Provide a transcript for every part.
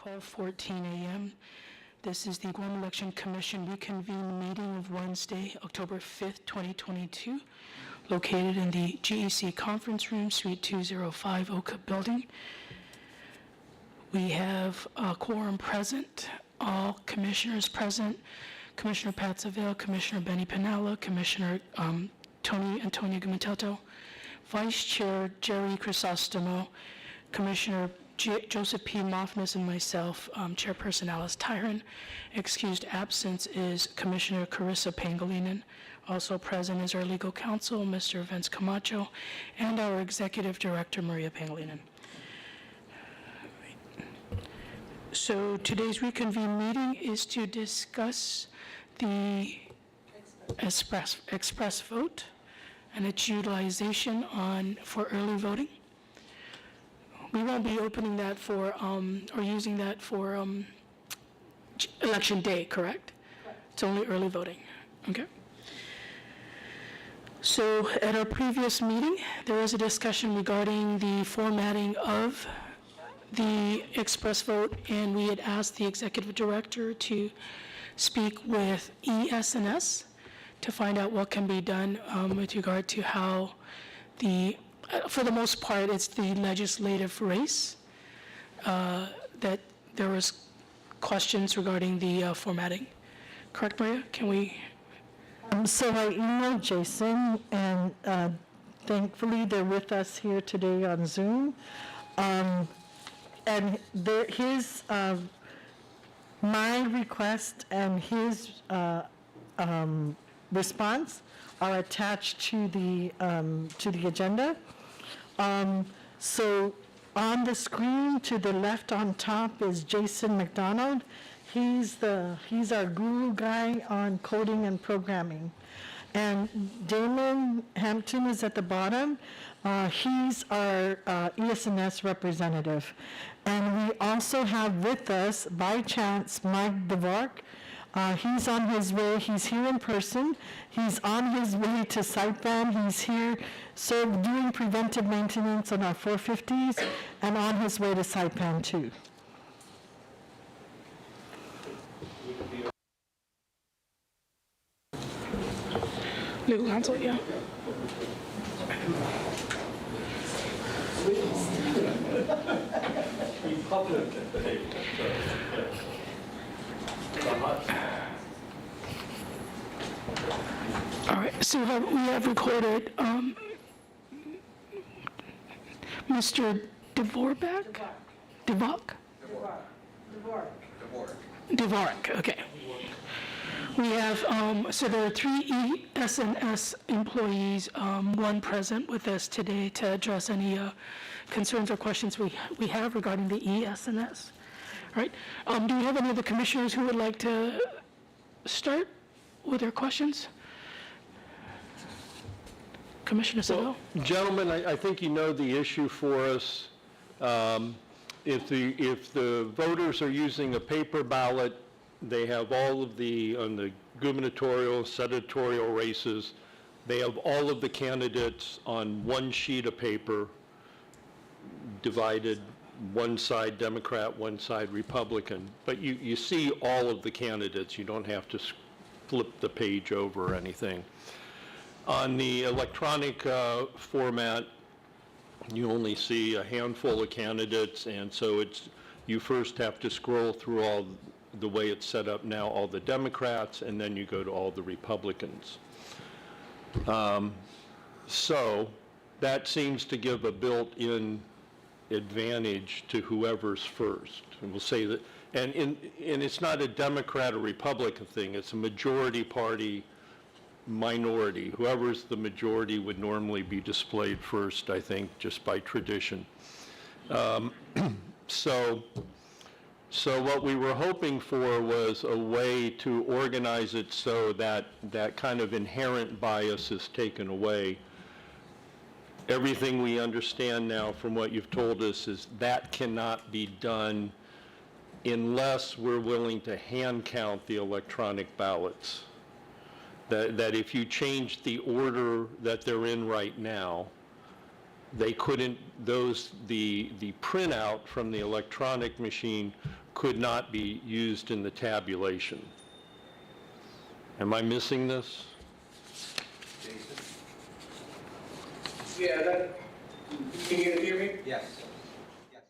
12:14 a.m. This is the Guam Election Commission reconvened meeting of Wednesday, October 5th, 2022, located in the GEC Conference Room, Suite 205, Oka Building. We have a quorum present, all commissioners present, Commissioner Pat Saville, Commissioner Benny Pinella, Commissioner Tony Antonio Gumentelto, Vice Chair Jerry Crisostomo, Commissioner Joseph P. Moffness, and myself, Chairperson Alice Tyron. Excused absence is Commissioner Carissa Pangilinan. Also present is our legal counsel, Mr. Vince Camacho, and our Executive Director, Maria Pangilinan. So today's reconvened meeting is to discuss the express vote and its utilization for early voting. We won't be opening that for, or using that for election day, correct? It's only early voting, okay? So at our previous meeting, there was a discussion regarding the formatting of the express vote, and we had asked the executive director to speak with ES&S to find out what can be done with regard to how for the most part, it's the legislative race that there was questions regarding the formatting. Correct, Maria? Can we? So I emailed Jason, and thankfully they're with us here today on Zoom. And my request and his response are attached to the agenda. So on the screen to the left on top is Jason McDonald. He's our guru guy on coding and programming. And Damon Hampton is at the bottom. He's our ES&S representative. And we also have with us, by chance, Mike DeVark. He's on his way. He's here in person. He's on his way to Saipan. He's here doing preventive maintenance on our 450s and on his way to Saipan too. Legal counsel, yeah. All right, so we have recorded Mr. Dvorak? Dvorak, okay. We have, so there are 3 ES&S employees, one present with us today to address any concerns or questions we have regarding the ES&S. All right, do we have any of the commissioners who would like to start with their questions? Commissioner Saville? Well, gentlemen, I think you know the issue for us. If the voters are using a paper ballot, they have all of on the gubernatorial, senatorial races, they have all of the candidates on one sheet of paper, divided, one side Democrat, one side Republican. But you see all of the candidates. You don't have to flip the page over or anything. On the electronic format, you only see a handful of candidates, and so you first have to scroll through all the way it's set up now, all the Democrats, and then you go to all the Republicans. So that seems to give a built-in advantage to whoever's first. And we'll say that, and it's not a Democrat or Republican thing, it's a majority party minority. Whoever's the majority would normally be displayed first, I think, just by tradition. So what we were hoping for was a way to organize it so that that kind of inherent bias is taken away. Everything we understand now from what you've told us is that cannot be done unless we're willing to hand count the electronic ballots. That if you change the order that they're in right now, they couldn't, the printout from the electronic machine could not be used in the tabulation. Am I missing this? Yeah, can you guys hear me? Yes. Yes.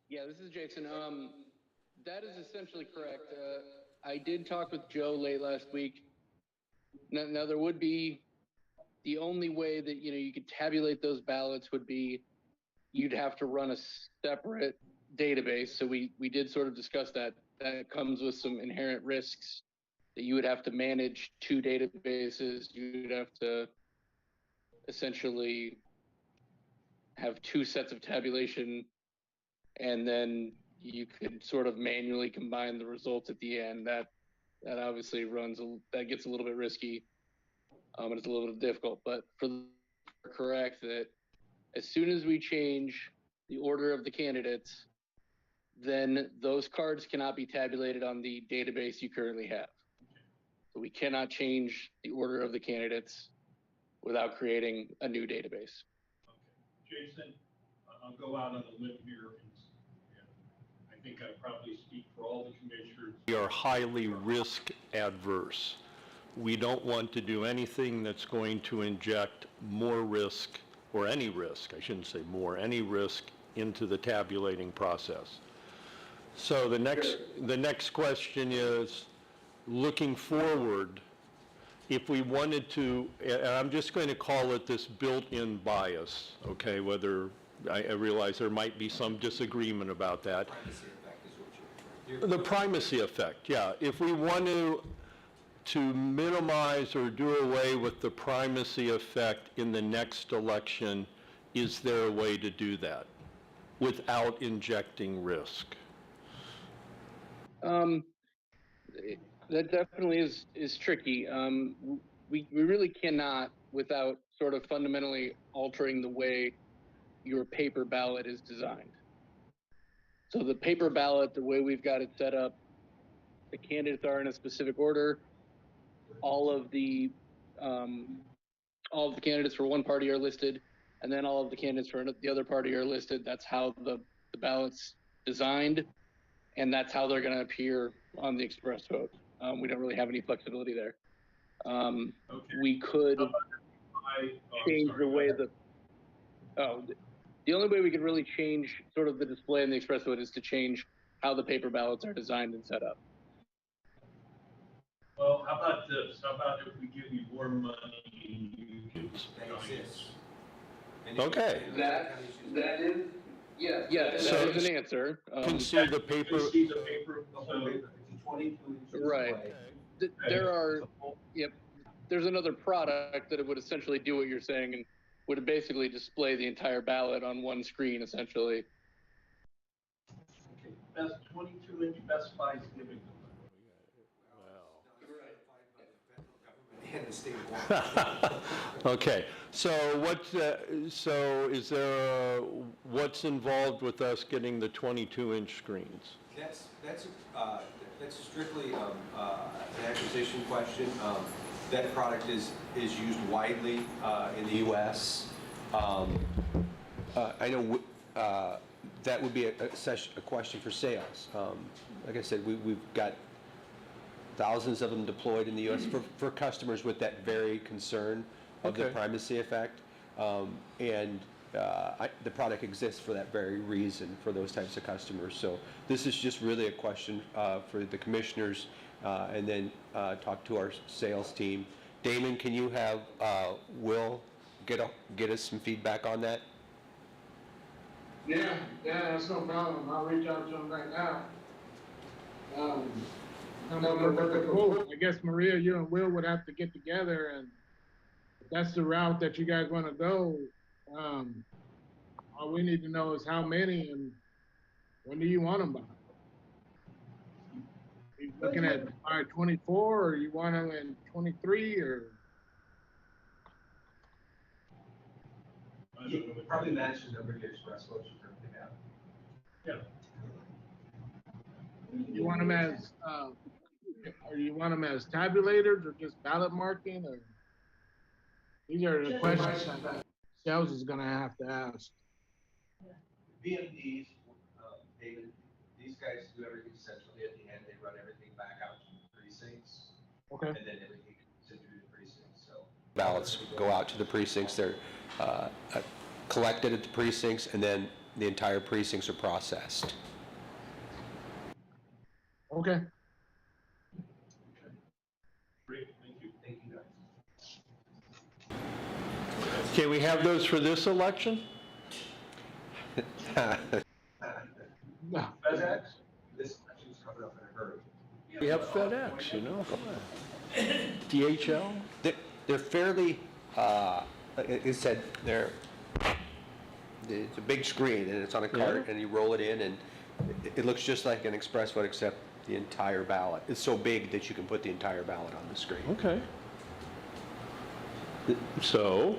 Yeah, this is Jason. That is essentially correct. I did talk with Joe late last week. Now there would be, the only way that, you could tabulate those ballots would be you'd have to run a separate database. So we did sort of discuss that. That comes with some inherent risks that you would have to manage two databases. You'd have to essentially have two sets of tabulation, and then you could sort of manually combine the results at the end. That obviously that gets a little bit risky, and it's a little bit difficult. But correct that as soon as we change the order of the candidates, then those cards cannot be tabulated on the database you currently have. So we cannot change the order of the candidates without creating a new database. Okay. Jason, I'll go out on a limb here, and I think I probably speak for all the commissioners. We are highly risk adverse. We don't want to do anything that's going to inject more risk, or any risk, I shouldn't say more, any risk into the tabulating process. So the next question is, looking forward, if we wanted to, and I'm just going to call it this built-in bias, okay, whether, I realize there might be some disagreement about that. Primacy effect is what you're The primacy effect, yeah. If we want to minimize or do away with the primacy effect in the next election, is there a way to do that without injecting risk? That definitely is tricky. We really cannot, without sort of fundamentally altering the way your paper ballot is designed. So the paper ballot, the way we've got it set up, the candidates are in a specific order. All of the candidates for one party are listed, and then all of the candidates for the other party are listed. That's how the ballot's designed, and that's how they're going to appear on the express vote. We don't really have any flexibility there. Okay. We could change the way the only way we could really change sort of the display in the express vote is to change how the paper ballots are designed and set up. Well, how about this? How about if we give you more money and you can that exists. Okay. That is, yes, So- that is an answer. You can see the paper, You see the paper, The whole so, paper, it's a 22-inch Right. display. There are, there's another product that it would essentially do what you're saying and would basically display the entire ballot on one screen, essentially. okay, best 22-inch Best Buy's giving them. And the state of Guam. okay. So so is there what's involved with us getting the 22-inch screens? That's strictly an acquisition question. That product is used widely in the U.S. I know that would be a question for sales. Like I said, we've got thousands of them deployed in the U.S. for customers with that very concern of the Okay. primacy effect. The product exists for that very reason for those types of customers. So this is just really a question for the commissioners and then talk to our sales team. Damon, can you have Will get us some feedback on that? Yeah, that's no problem. I'll reach out to him right now. I guess Maria, you and Will would have to get together, and if that's the route that you guys want to go. All we need to know is how many and when do you want them by? You looking at by 24, or you want them in 23, or? It probably matches every express vote you currently have. Yeah. You want them as, or you want them as tabulators or just ballot marking, or? These are the questions. else is gonna have to ask. VMDs, David, these guys do everything centrally at the end. They run everything back out to the precincts, Okay, and then everything comes into the precincts, so. Ballots go out to the precincts. They're collected at the precincts, and then the entire precincts are processed. okay. Great, thank you. Thank you, guys. Okay, we have those for this election? No. FedEx, this election's coming up in a hurry. We have FedEx, you know, come on. DHL? They're fairly, like it said, it's a big screen, and it's on a cart, Yeah. and you roll it in, and it looks just like an express vote, except the entire ballot. It's so big that you can put the entire ballot on the screen. Okay. So,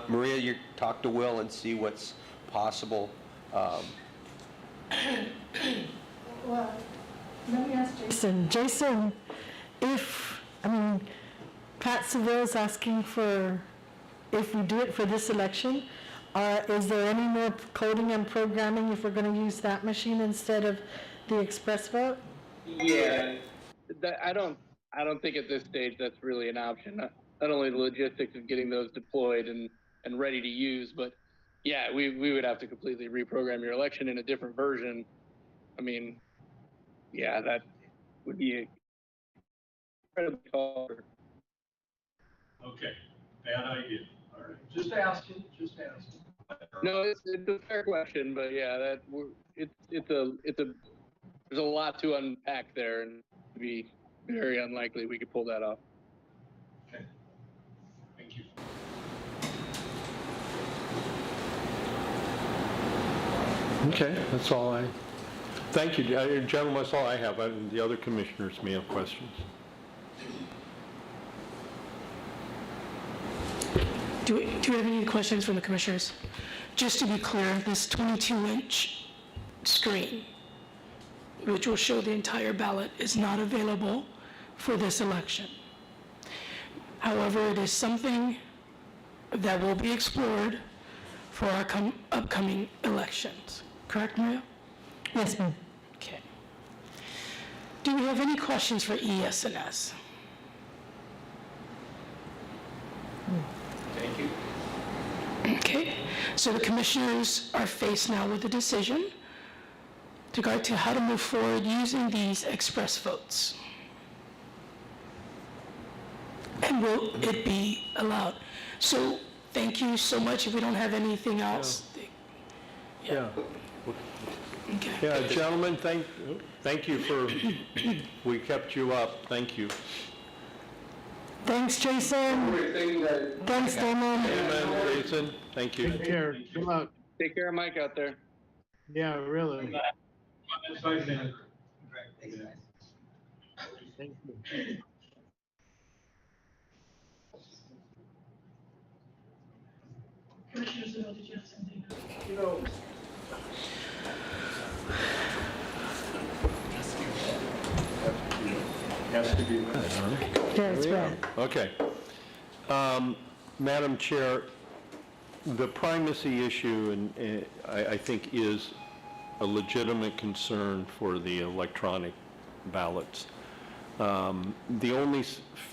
Maria, you talk to Will and see what's possible. Well, let me ask Jason. Jason, Pat Seville's asking for, if we do it for this election, is there any more coding and programming if we're going to use that machine instead of the express vote? Yeah, I don't think at this stage that's really an option. Not only the logistics of getting those deployed and ready to use, but yeah, we would have to completely reprogram your election in a different version. I mean, yeah, that would be incredibly hard. Okay, bad idea. All right, just asking. No, it's a fair question, but yeah, there's a lot to unpack there, and it'd be very unlikely we could pull that off. Okay, thank you. okay, that's all thank you, gentlemen, that's all I have. The other commissioners may have questions. Do we have any questions from the commissioners? Just to be clear, this 22-inch screen, which will show the entire ballot, is not available for this election. However, it is something that will be explored for our upcoming elections. Correct, Maria? Yes, ma'am. Okay. Do we have any questions for ES&S? Thank you. Okay, so the commissioners are faced now with a decision with regard to how to move forward using these express votes. And will it be allowed? So, thank you so much. If we don't have anything else. Yeah. Okay. Yeah, gentlemen, thank you for, we kept you up, thank you. Thanks, Jason. Thanks, Damon. Amen, Jason, thank you. Take care. Good luck. Take care of Mike out there. Yeah, really. Bye, man. Thank you. Commissioner Seville, did you have something? Has to be read, huh? Yeah, it's right. Okay. Madam Chair, the primacy issue, and I think, is a legitimate concern for the electronic ballots. The only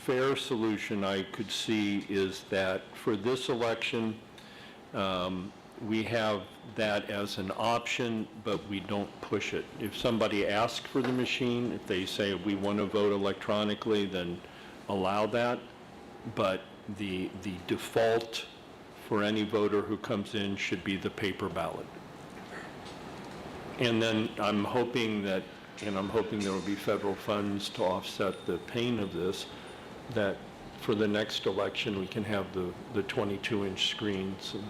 fair solution I could see is that for this election, we have that as an option, but we don't push it. If somebody asks for the machine, if they say we want to vote electronically, then allow that. But the default for any voter who comes in should be the paper ballot. And then I'm hoping there will be federal funds to offset the pain of this, that for the next election, we can have the 22-inch screens. And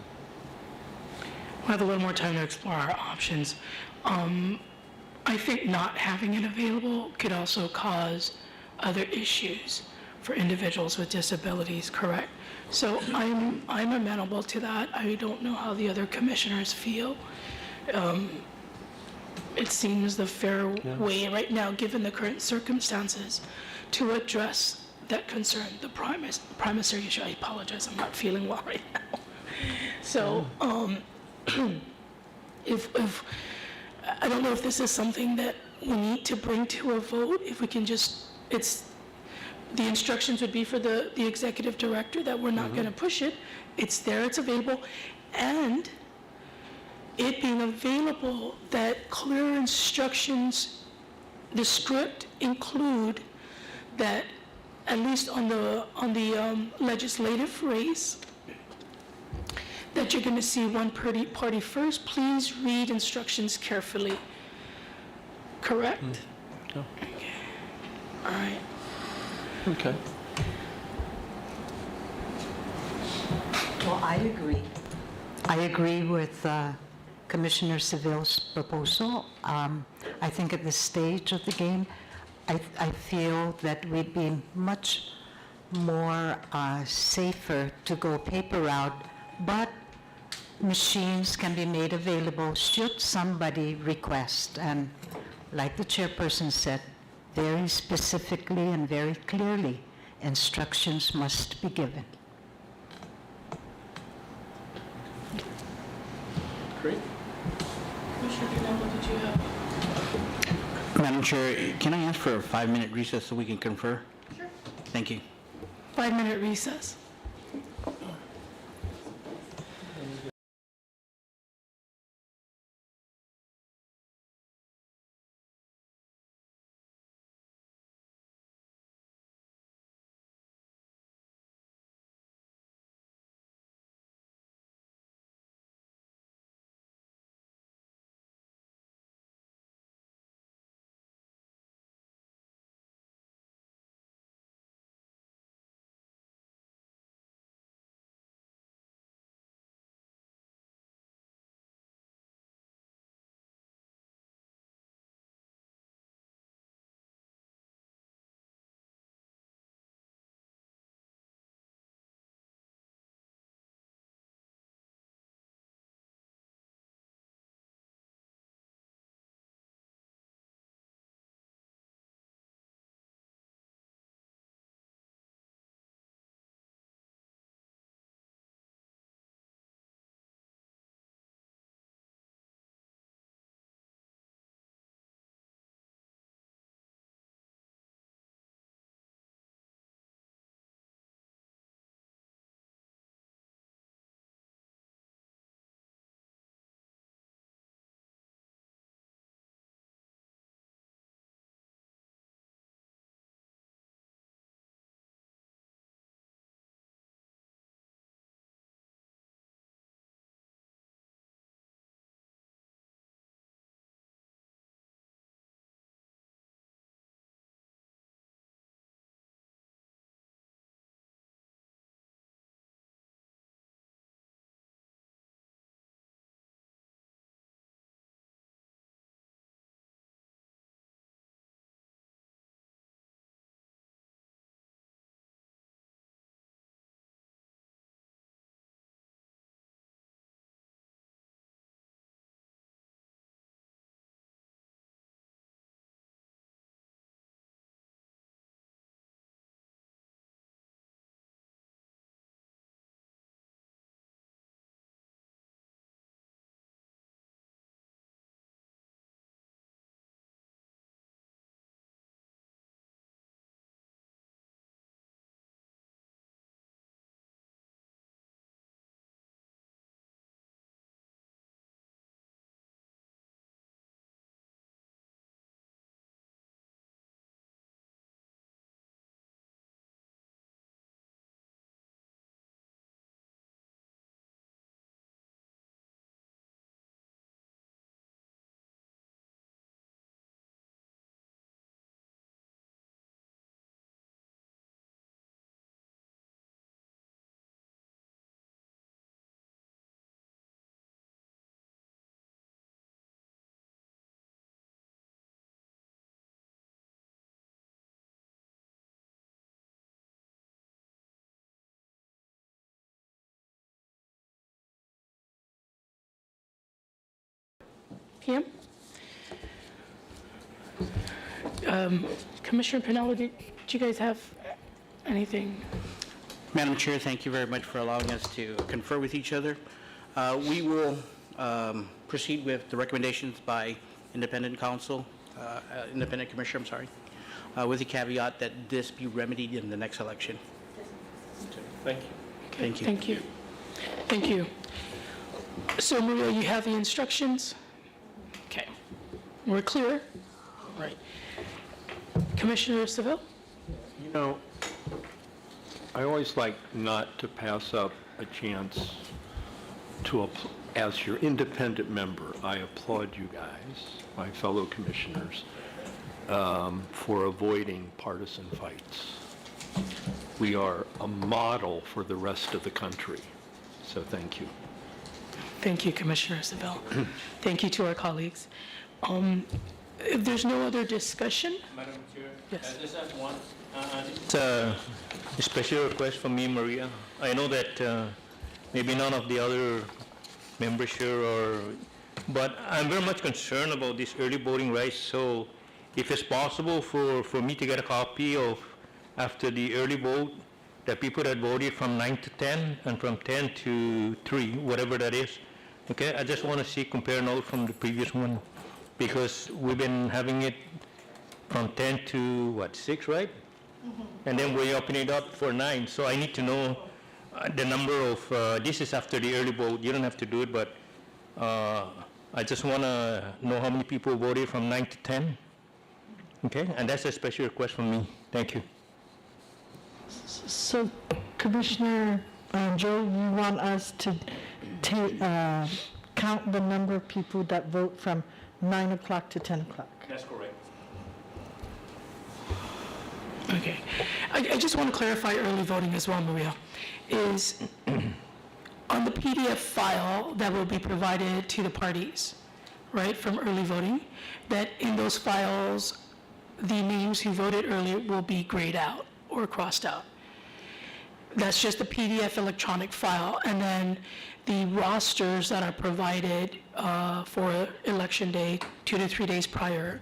We'll have a little more time to explore our options. I think not having it available could also cause other issues for individuals with disabilities, correct? So I'm amenable to that. I don't know how the other commissioners feel. It seems the fair way right now, given the current circumstances, to address that concern the primary issue. I apologize, I'm not feeling well right now. So, if, I don't know if this is something that we need to bring to a vote, if we can just, the instructions would be for the executive director that we're not gonna push it. It's there, it's available, and it being available, that clear instructions, the script include that, at least on the legislative race, that you're going to see one party first. Please read instructions carefully. Correct? Yeah. Okay. All right. Okay. Well, I agree. I agree with Commissioner Seville's proposal. I think at this stage of the game, I feel that we'd be much more safer to go paper route, but machines can be made available should somebody request. And like the chairperson said, very specifically and very clearly, instructions must be given. Great. Commissioner Pinello, did you have? Madam Chair, can I ask for a 5-minute recess so we can confer? Sure. Thank you. 5-minute recess. PM? Commissioner Pinello, did you guys have anything? Madam Chair, thank you very much for allowing us to confer with each other. We will proceed with the recommendations by independent commissioner, with the caveat that this be remedied in the next election. Thank you. Thank you. Thank you. Thank you. So Maria, you have the instructions? Okay. We're clear? Right. Commissioner Seville? You know, I always like not to pass up a chance to, as your independent member, I applaud you guys, my fellow commissioners, for avoiding partisan fights. We are a model for the rest of the country, so thank you. Thank you, Commissioner Seville. Thank you to our colleagues. If there's no other discussion, Madam Chair, Yes. I just have one. It's a special request from me, Maria. I know that maybe none of the other members here but I'm very much concerned about this early voting rights. So if it's possible for me to get a copy of after the early vote, the people that voted from 9 to 10 and from 10 to 3, whatever that is. Okay, I just want to see compare note from the previous one, because we've been having it from 10 to 6, right? And then we're opening it up for 9. So I need to know the number of, this is after the early vote. You don't have to do it, but I just want to know how many people voted from 9 to 10. Okay, and that's a special request from me. Thank you. So Commissioner Joe, you want us to count the number of people that vote from 9 o'clock to 10 o'clock? That's correct. okay. I just want to clarify early voting as well, Maria, is on the PDF file that will be provided to the parties, right, from early voting, that in those files, the names who voted early will be grayed out or crossed out. That's just the PDF electronic file. And then the rosters that are provided for election day 2 to 3 days prior,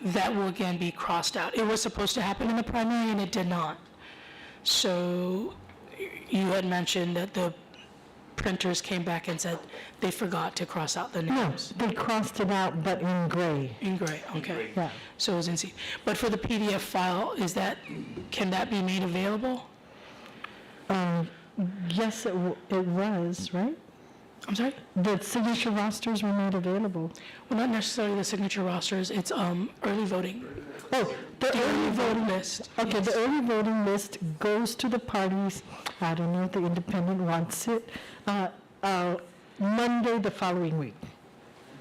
that will again be crossed out. It was supposed to happen in the primary and it did not. So you had mentioned that the printers came back and said they forgot to cross out the No, names. they crossed it out, but in gray. In gray, okay. Yeah. So it was in C. But for the PDF file, can that be made available? Yes, it was, right? I'm sorry? The signature rosters were made available. Well, not necessarily the signature rosters, it's early voting. Oh, the early voting list. Okay, the early voting list goes to the parties. I don't know if the independent wants it. Monday the following week.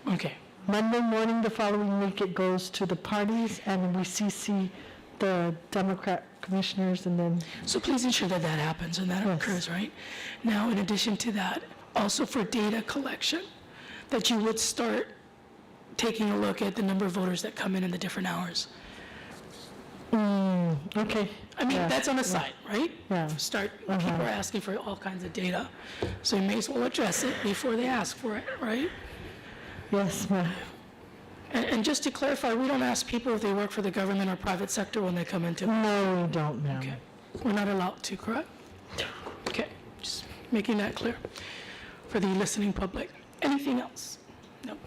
Okay, Monday morning the following week, it goes to the parties, and we CC the Democrat commissioners, and then, so please ensure that that happens and that Yes. occurs, right? Now, in addition to that, also for data collection, that you would start taking a look at the number of voters that come in the different hours. okay. I mean, Yeah, that's on the side, right? Yeah. People are asking for all kinds of data, so you may as well address it before they ask for it, right? Yes, ma'am. And just to clarify, we don't ask people if they work for the government or private sector when they come into. No, we don't, ma'am. Okay, we're not allowed to, correct? Okay, just making that clear for the listening public. Anything else? No.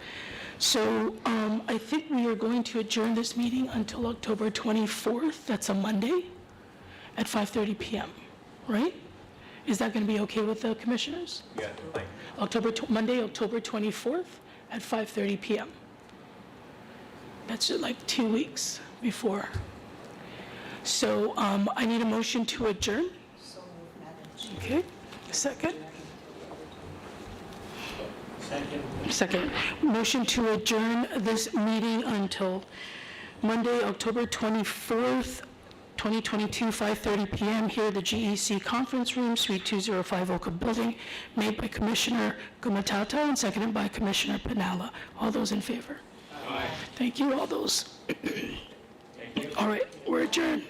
So I think we are going to adjourn this meeting until October 24th, that's a Monday, at 5:30 PM, right? Is that going to be okay with the commissioners? Yeah, fine. Monday, October 24th, at 5:30 PM. That's like 2 weeks before. So I need a motion to adjourn. Okay, second? Second. Motion to adjourn this meeting until Monday, October 24th, 2022, 5:30 PM here at the GEC Conference Room, Suite 205 Oakwood Building, made by Commissioner Gumatata and seconded by Commissioner Pinalla. All those in favor? Aye. Thank you, all those. All right, we're adjourned.